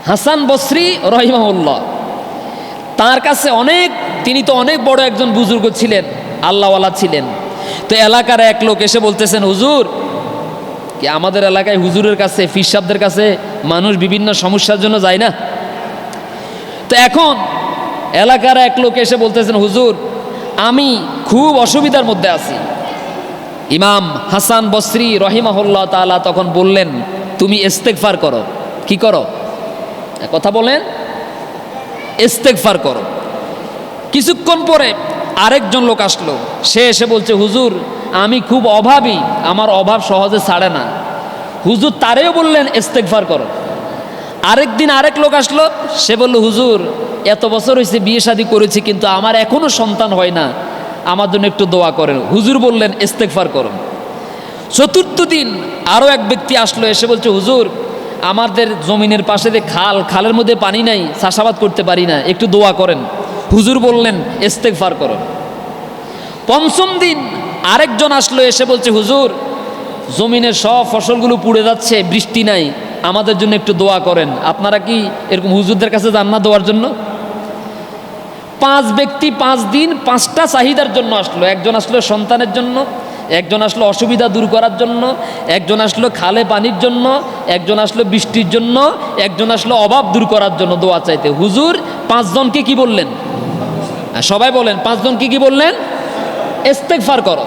হাসান বসরি রহিমাহুল্লাহ, তার কাছে তিনি তো অনেক বড় একজন বুজুর্গ ছিলেন, আল্লাহওয়ালা ছিলেন। তো এলাকার এক লোক এসে বলতেছেন, হুজুর, কি আমাদের এলাকায় হুজুরের কাছে, পীর সাহেবদের কাছে মানুষ বিভিন্ন সমস্যার জন্য যায় না? তো এখন এলাকার এক লোক এসে বলতেছেন, হুজুর, আমি খুব অসুবিধার মধ্যে আছি। ইমাম হাসান বসরি রহিমাহুল্লাহ তাআলা তখন বললেন, তুমি ইস্তেগফার করো। কি করো? কথা বলেন, ইস্তেগফার করো। কিছুক্ষণ পরে আরেকজন লোক আসলো, সে এসে বলছে, হুজুর, আমি খুব অভাবী, আমার অভাব সহজে ছাড়ে না। হুজুর তারেও বললেন ইস্তেগফার করো। আরেকদিন আরেক লোক আসলো, সে বলল, হুজুর, এত বছর হয়েছে বিয়ে শাদী করেছি, কিন্তু আমার এখনো সন্তান হয় না, আমার জন্য একটু দোয়া করেন। হুজুর বললেন ইস্তেগফার করুন। চতুর্থ দিন আরও এক ব্যক্তি আসলো, এসে বলছে, হুজুর, আমাদের জমিনের পাশে যে খালের মধ্যে পানি নাই, চাষাবাদ করতে পারি না, একটু দোয়া করেন। হুজুর বললেন ইস্তেগফার করুন। পঞ্চম দিন আরেকজন আসলো, এসে বলছে, হুজুর, জমিনের সব ফসলগুলো পুড়ে যাচ্ছে, বৃষ্টি নাই, আমাদের জন্য একটু দোয়া করেন। আপনারা কি এরকম হুজুরদের কাছে যান না দোয়ার জন্য? 5 ব্যক্তি 5 দিন 5টা চাহিদার জন্য আসলো। একজন আসলো সন্তানের জন্য, একজন আসলো অসুবিধা দূর করার জন্য, একজন আসলো খালে পানির জন্য, একজন আসলো বৃষ্টির জন্য, একজন আসলো অভাব দূর করার জন্য দোয়া চাইতে। হুজুর 5 জনকে কি বললেন? সবাই বলেন, 5 জনকে কি বললেন? ইস্তেগফার করো।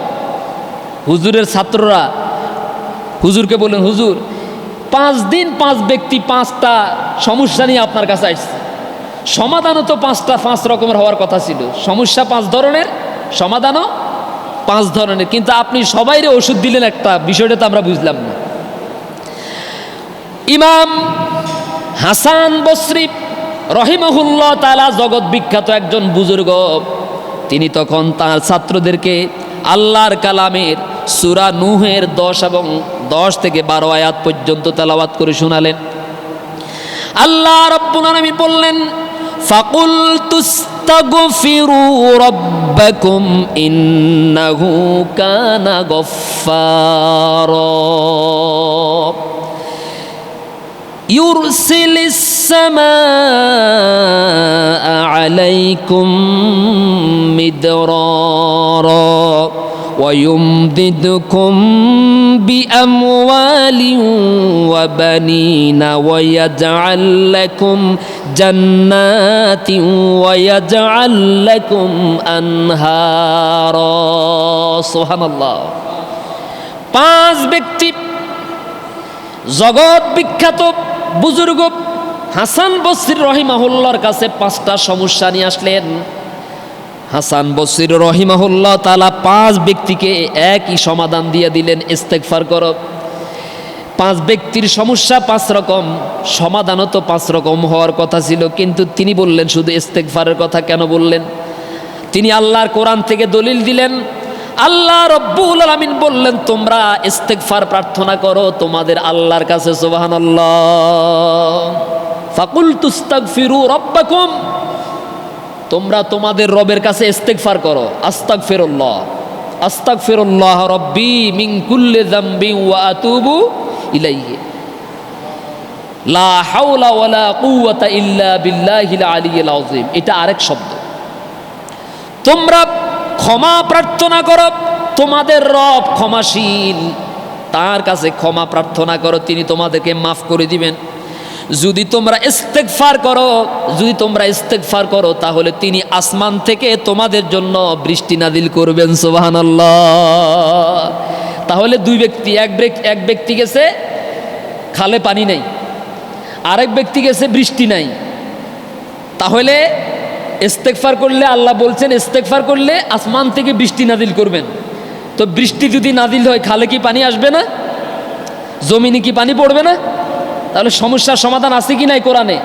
হুজুরের ছাত্ররা হুজুরকে বললেন, হুজুর, 5 দিন 5 ব্যক্তি 5টা সমস্যা নিয়ে আপনার কাছে আসছে, সমাধানও তো 5 রকমের হওয়ার কথা ছিল। সমস্যা 5 ধরনের, সমাধানও 5 ধরনের, কিন্তু আপনি সবাইরে ওষুধ দিলেন একটা, বিষয়টা তো আমরা বুঝলাম না। ইমাম হাসান বসরি রহিমাহুল্লাহ তাআলা জগৎ বিখ্যাত একজন বুজুর্গ, তিনি তখন তার ছাত্রদেরকে আল্লাহর কালামের সূরা নূহের 10 থেকে 12 আয়াত পর্যন্ত তেলাওয়াত করে শোনালেন। আল্লাহ রাব্বুল আলামিন বললেন, ফাকুল তুস্তাগফিরু রাব্বাকুম ইন্নাহু কানা গফফারা ইউরসিলিস সামাআ আলাইকুম মিদরারা ويمددكم بأموال وبنين ويجعل لكم جنات ويجعل لكم أنهارا سبحان الله। 5 ব্যক্তি জগৎ বিখ্যাত বুজুর্গ হাসান বসরি রহিমাহুল্লাহর কাছে 5টা সমস্যা নিয়ে আসলেন। হাসান বসরি রহিমাহুল্লাহ তাআলা 5 ব্যক্তিকে একই সমাধান দিয়ে দিলেন, ইস্তেগফার করো। 5 ব্যক্তির সমস্যা 5 রকম, সমাধানও তো 5 রকম হওয়ার কথা ছিল, কিন্তু তিনি বললেন শুধু ইস্তেগফারের কথা কেন বললেন? তিনি আল্লাহর কোরআন থেকে দলিল দিলেন। আল্লাহ রব্বুল আলামিন বললেন, তোমরা ইস্তেগফার প্রার্থনা করো তোমাদের আল্লাহর কাছে। সুবহানাল্লাহ। ফাকুল তুস্তাগফিরু রাব্বাকুম, তোমরা তোমাদের রবের কাছে ইস্তেগফার করো। আস্তাগফিরুল্লাহ, আস্তাগফিরুল্লাহ রব্বি মিন কুল্লি যামবি ওয়া আতুবু ইলাইহি, লা হাওলা ওয়ালা কুওয়াতা ইল্লা বিল্লাহিল আলিয়্যিল আযীম। এটা আরেক শব্দ। তোমরা ক্ষমা প্রার্থনা করো, তোমাদের রব ক্ষমাশীল, তার কাছে ক্ষমা প্রার্থনা করো, তিনি তোমাদেরকে মাফ করে দিবেন। যদি তোমরা ইস্তেগফার করো তাহলে তিনি আসমান থেকে তোমাদের জন্য বৃষ্টি নাজিল করবেন। সুবহানাল্লাহ। তাহলে 2 ব্যক্তি, এক ব্যক্তি গেছে খালে পানি নাই, আরেক ব্যক্তি গেছে বৃষ্টি নাই। তাহলে ইস্তেগফার করলে, আল্লাহ বলছেন ইস্তেগফার করলে আসমান থেকে বৃষ্টি নাজিল করবেন। তো বৃষ্টি যদি নাজিল হয়, খালে কি পানি আসবে না? জমিনে কি পানি পড়বে না? তাহলে সমস্যার সমাধান আছে কি নাই কোরআনে?